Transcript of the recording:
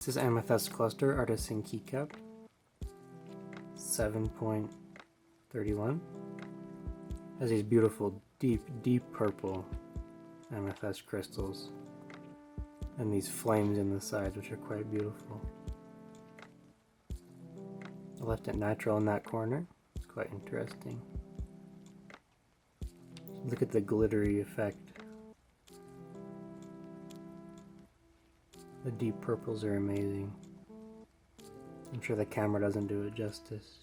This is Amethyst Cluster Artisan Keycap 7.31. Has these beautiful deep purple amethyst crystals and these flames in the sides, which are quite beautiful. I left it natural in that corner. It's quite interesting. Look at the glittery effect. The deep purples are amazing. I'm sure the camera doesn't do it justice.